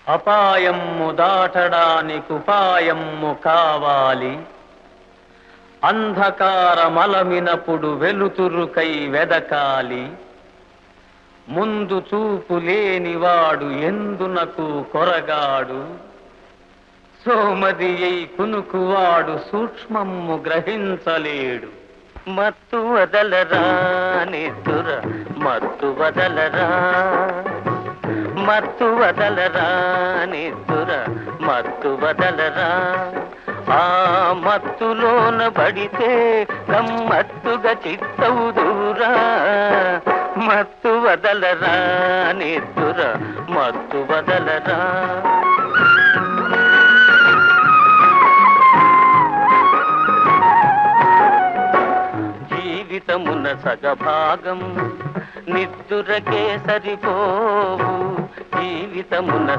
అపాయమ్ము దాటడానికుపాయమ్ము కావాలి. అంధకారమలమినప్పుడు వెలుతురుకై వెదకాలి. ముందు చూపు లేనివాడు ఎందునకు కొరగాడు. సోమదియై కునుకువాడు సూక్ష్మమ్ము గ్రహించలేడు. మత్తు వదలరా నిద్దుర మత్తు వదలరా, మత్తు వదలరా నిద్దుర మత్తు వదలరా. ఆ మత్తులోన పడితే గమ్మత్తుగా చిత్తవుదురా. మత్తు వదలరా నిద్దుర మత్తు వదలరా. జీవితమున సగభాగం నిద్దురకే సరిపోవు. జీవితమున